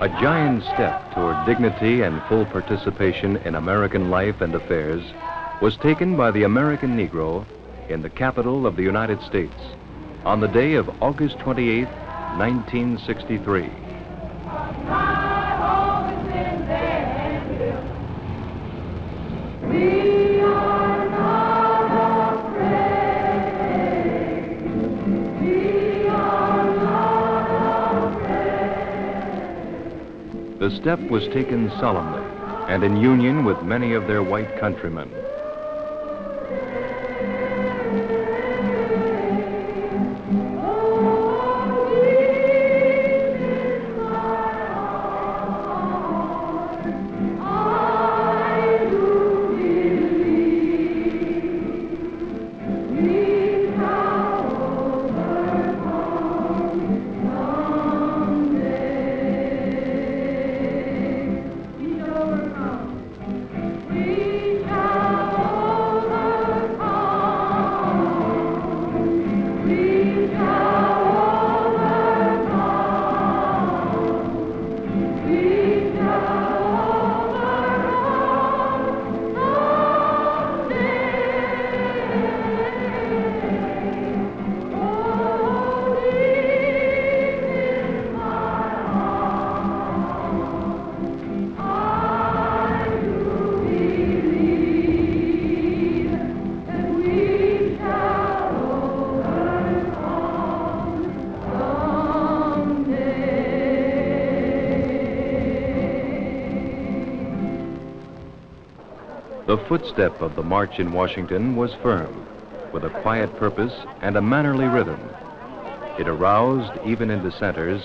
A giant step toward dignity and full participation in American life and affairs was taken by the American Negro in the capital of the United States on the day of August 28, 1963. The step was taken solemnly and in union with many of their white countrymen. The footstep of the march in Washington was firm, with a quiet purpose and a mannerly rhythm. It aroused, even in dissenters,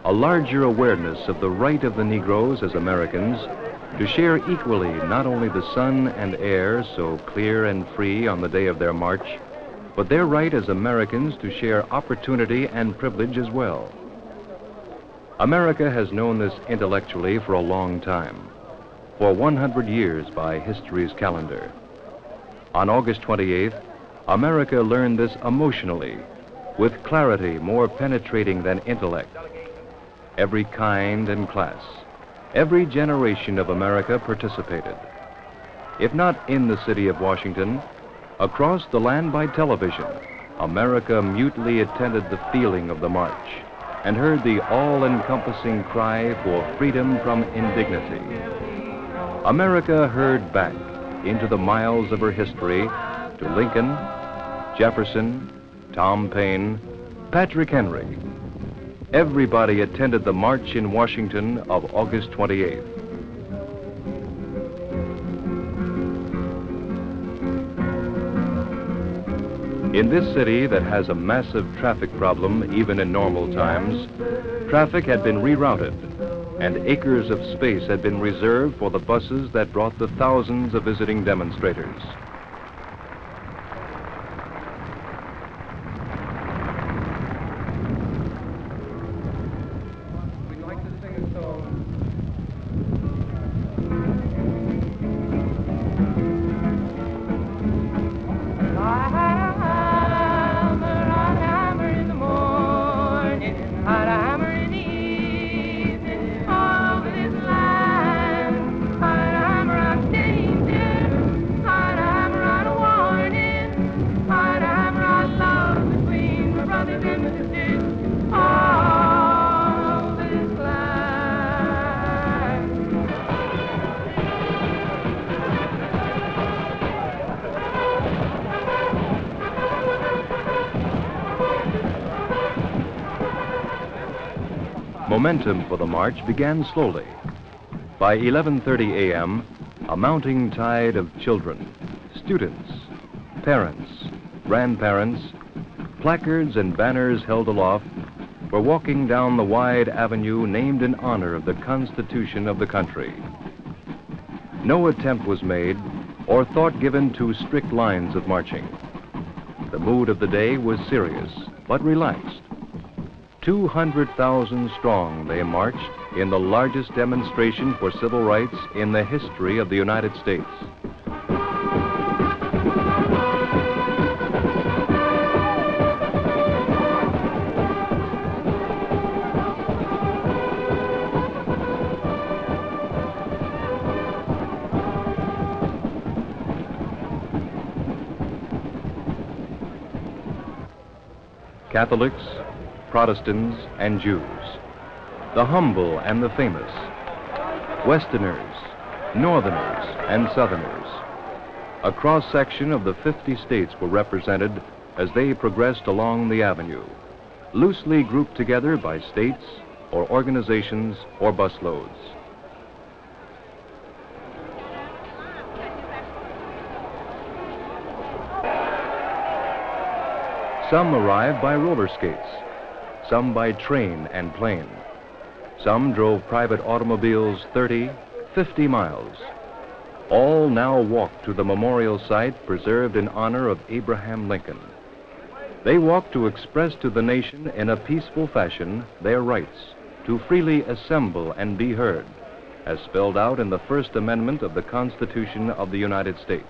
a larger awareness of the right of the Negroes as Americans to share equally not only the sun and air so clear and free on the day of their march, but their right as Americans to share opportunity and privilege as well. America has known this intellectually for a long time. For 100 years by history's calendar. On August 28th, America learned this emotionally, with clarity more penetrating than intellect. Every kind and class, every generation of America participated. If not in the city of Washington, across the land by television, America mutely attended the feeling of the march and heard the all-encompassing cry for freedom from indignity. America heard back into the miles of her history to Lincoln, Jefferson, Tom Paine, Patrick Henry. Everybody attended the march in Washington of August 28th. In this city that has a massive traffic problem even in normal times, traffic had been rerouted and acres of space had been reserved for the buses that brought the thousands of visiting demonstrators. We'd like to sing a song. I hammer in the morning, I hammer in the evening. Over this land, I hammer on danger, I hammer on a warning, I hammer on love between my brothers and my sisters. All this land. Momentum for the march began slowly. By 11:30 a.m., a mounting tide of children, students, parents, grandparents, placards and banners held aloft were walking down the wide avenue named in honor of the Constitution of the country. No attempt was made or thought given to strict lines of marching. The mood of the day was serious but relaxed. 200,000 strong, they marched in the largest demonstration for civil rights in the history of the United States. Catholics, Protestants, and Jews, the humble and the famous, Westerners, Northerners, and Southerners. A cross-section of the 50 states were represented as they progressed along the avenue, loosely grouped together by states or organizations or busloads. Some arrived by roller skates, some by train and plane. Some drove private automobiles 30, 50 miles. All now walked to the memorial site preserved in honor of Abraham Lincoln. They walked to express to the nation in a peaceful fashion their rights to freely assemble and be heard, as spelled out in the First Amendment of the Constitution of the United States.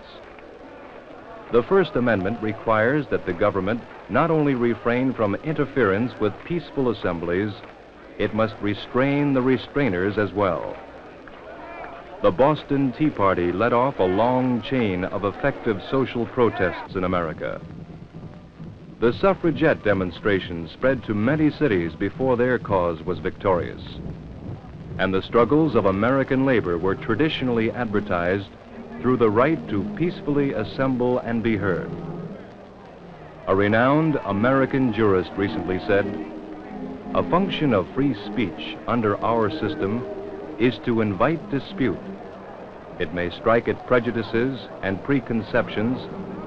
The First Amendment requires that the government not only refrain from interference with peaceful assemblies, it must restrain the restrainers as well. The Boston Tea Party led off a long chain of effective social protests in America. The suffragette demonstrations spread to many cities before their cause was victorious. And the struggles of American labor were traditionally advertised through the right to peacefully assemble and be heard. A renowned American jurist recently said, "A function of free speech under our system is to invite dispute. It may strike at prejudices and preconceptions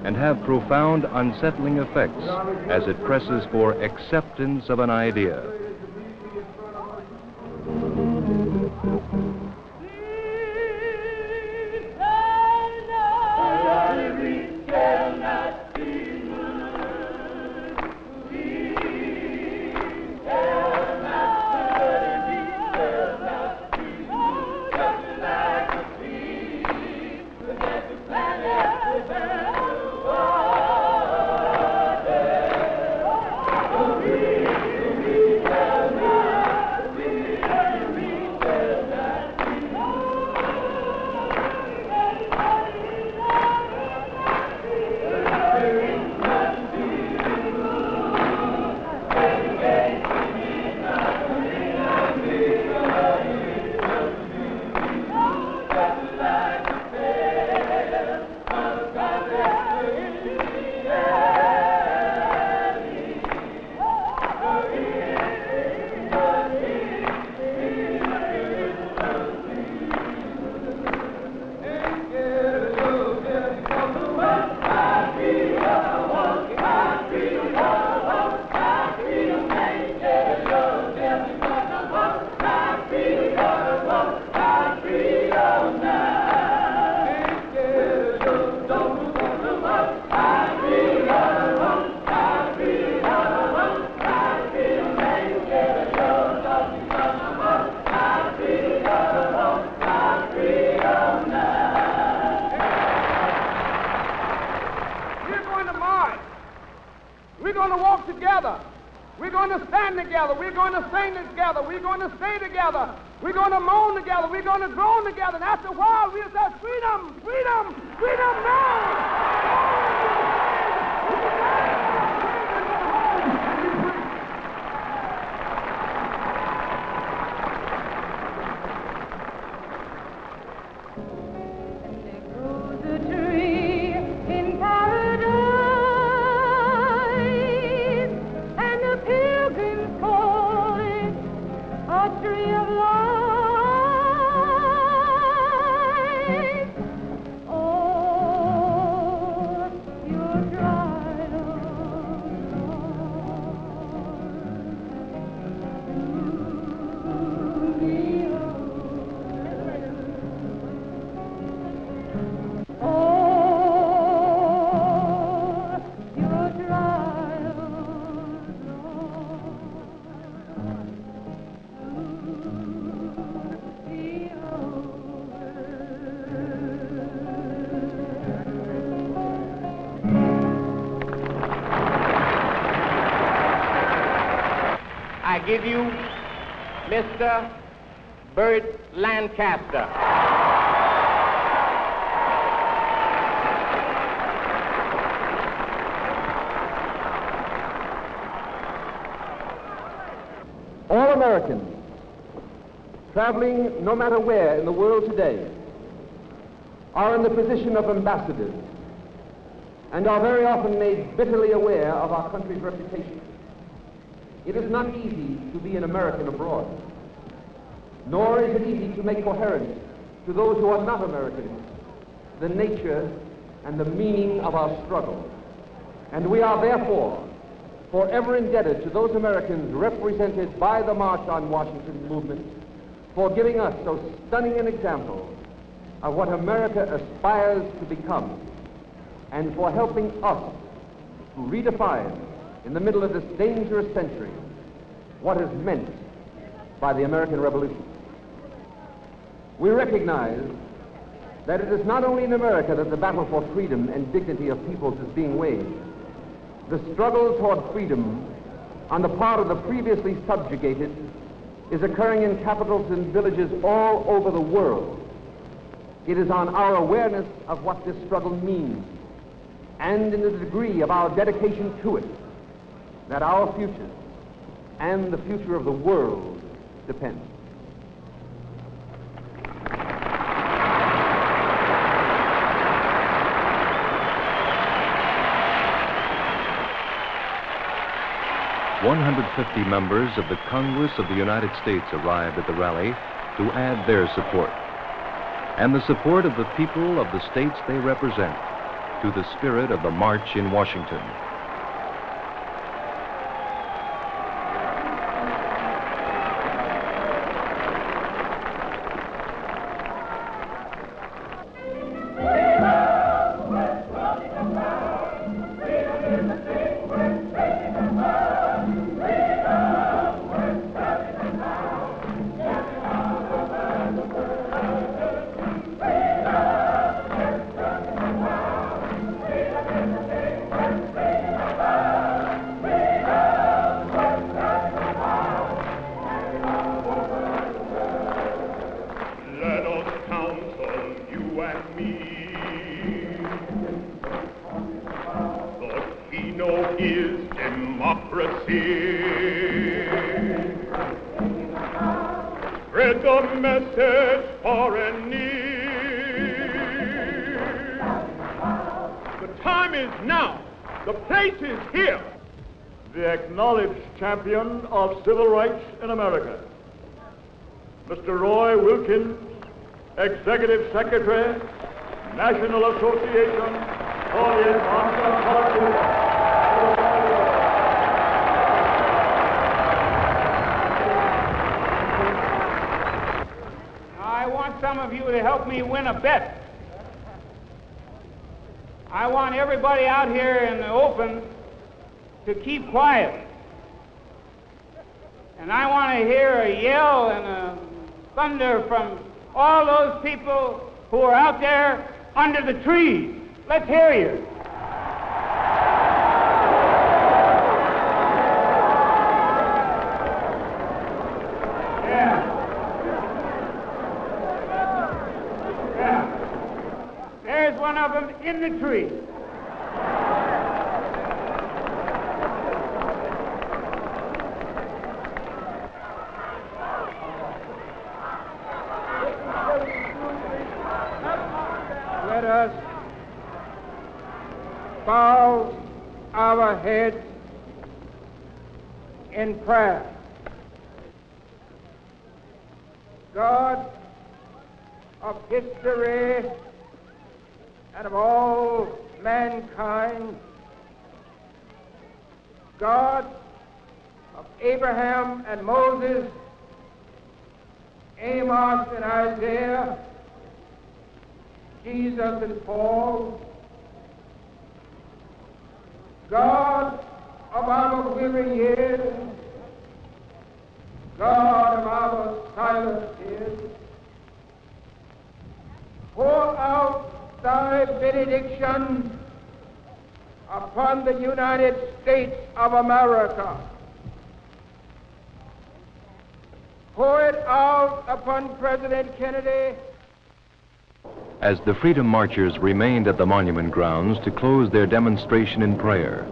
and have profound unsettling effects as it presses for acceptance of an idea." We're going to walk together. We're going to stand together. We're going to sing together. We're going to stay together. We're going to moan together. We're going to groan together. And after a while, we'll say, freedom, freedom, freedom now. I give you Mr. Burt Lancaster. All Americans traveling no matter where in the world today are in the position of ambassadors and are very often made bitterly aware of our country's reputation. It is not easy to be an American abroad, nor is it easy to make coherent to those who are not Americans the nature and the meaning of our struggle. And we are therefore forever indebted to those Americans represented by the March on Washington movement for giving us so stunning an example of what America aspires to become, and for helping us to redefine in the middle of this dangerous century what is meant by the American Revolution. We recognize that it is not only in America that the battle for freedom and dignity of peoples is being waged. The struggle toward freedom on the part of the previously subjugated is occurring in capitals and villages all over the world. It is on our awareness of what this struggle means and in the degree of our dedication to it that our future and the future of the world depends. "150 members of the Congress of the United States arrived at the rally to add their support, and the support of the people of the states they represent to the spirit of the March in Washington. Is democracy. Spread the message far and near. The time is now. The place is here. The acknowledged champion of civil rights in America, Mr. Roy Wilkins, Executive Secretary, National Association for the Advancement of Politics. I want some of you to help me win a bet. I want everybody out here in the open to keep quiet. And I want to hear a yell and a thunder from all those people who are out there under the trees. Let's hear you. There's one of them in the tree. Let us bow our heads in prayer. God of history and of all mankind, God of Abraham and Moses, Amos and Isaiah, Jesus and Paul, God of our weary years, God of our silent tears, pour out thy benediction upon the United States of America. Pour it out upon President Kennedy. As the Freedom Marchers remained at the monument grounds to close their demonstration in prayer,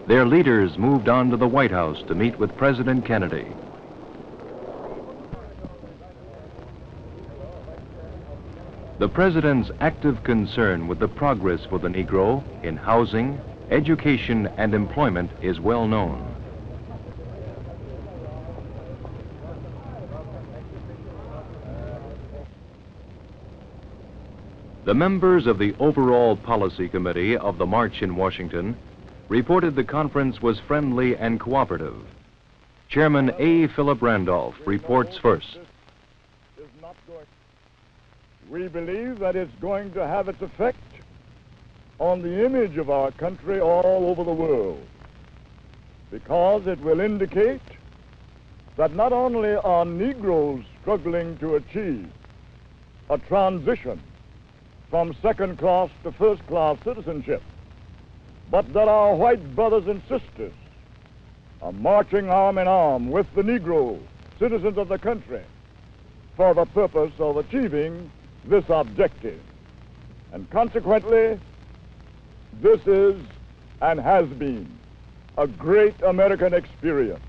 their leaders moved on to the White House to meet with President Kennedy. The President's active concern with the progress for the Negro in housing, education, and employment is well known. The members of the Overall Policy Committee of the March in Washington reported the conference was friendly and cooperative. Chairman A. Philip Randolph reports first. We believe that it's going to have its effect on the image of our country all over the world, because it will indicate that not only are Negroes struggling to achieve a transition from second-class to first-class citizenship, but that our white brothers and sisters are marching arm in arm with the Negro citizens of the country for the purpose of achieving this objective. And consequently, this is and has been a great American experience.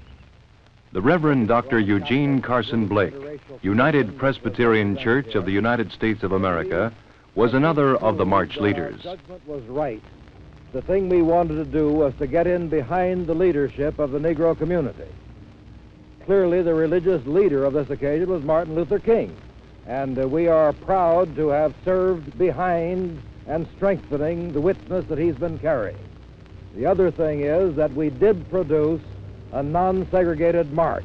The Reverend Dr. Eugene Carson Blake, United Presbyterian Church of the United States of America, was another of the march leaders. Judgment was right. The thing we wanted to do was to get in behind the leadership of the Negro community. Clearly, the religious leader of this occasion was Martin Luther King, and we are proud to have served behind and strengthening the witness that he's been carrying. The other thing is that we did produce a non-segregated march.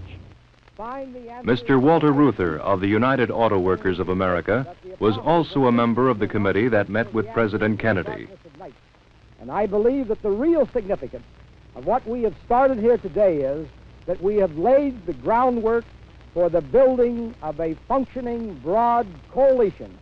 Mr. Walter Reuther of the United Auto Workers of America was also a member of the committee that met with President Kennedy. And I believe that the real significance of what we have started here today is that we have laid the groundwork for the building of a functioning, broad coalition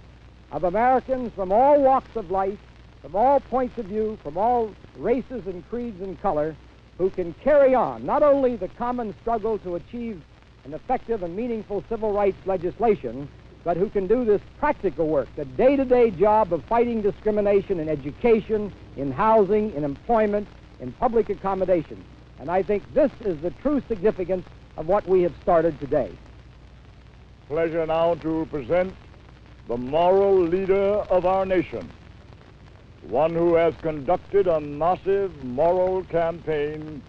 of Americans from all walks of life, from all points of view, from all races and creeds and color, who can carry on not only the common struggle to achieve an effective and meaningful civil rights legislation, but who can do this practical work, the day-to-day job of fighting discrimination in education, in housing, in employment, in public accommodation. And I think this is the true significance of what we have started today. Pleasure now to present the moral leader of our nation, one who has conducted a massive moral campaign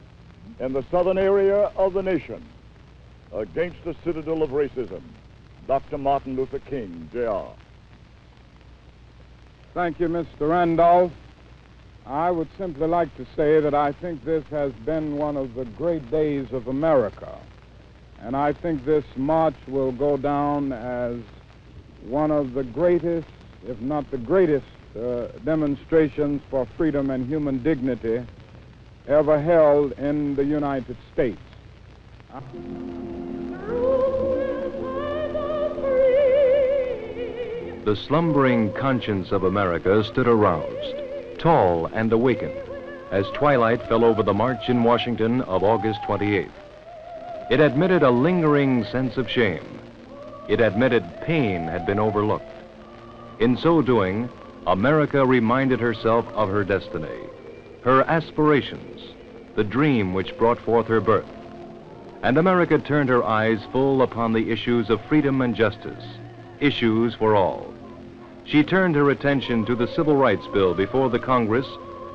in the southern area of the nation against the citadel of racism, Dr. Martin Luther King, Jr. Thank you, Mr. Randolph. I would simply like to say that I think this has been one of the great days of America. And I think this march will go down as one of the greatest, if not the greatest, demonstrations for freedom and human dignity ever held in the United States. The slumbering conscience of America stood aroused, tall and awakened, as twilight fell over the march in Washington of August 28th. It admitted a lingering sense of shame. It admitted pain had been overlooked. In so doing, America reminded herself of her destiny, her aspirations, the dream which brought forth her birth. And America turned her eyes full upon the issues of freedom and justice, issues for all. She turned her attention to the Civil Rights Bill before the Congress,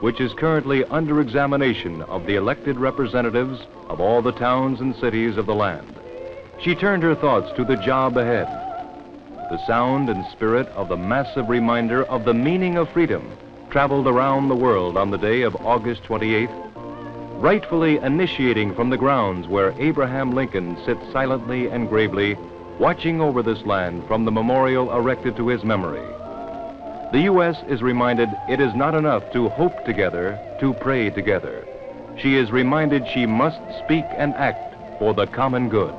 which is currently under examination of the elected representatives of all the towns and cities of the land. She turned her thoughts to the job ahead. The sound and spirit of the massive reminder of the meaning of freedom traveled around the world on the day of August 28th, rightfully initiating from the grounds where Abraham Lincoln sits silently and gravely, watching over this land from the memorial erected to his memory. The U.S. is reminded it is not enough to hope together, to pray together. She is reminded she must speak and act for the common good.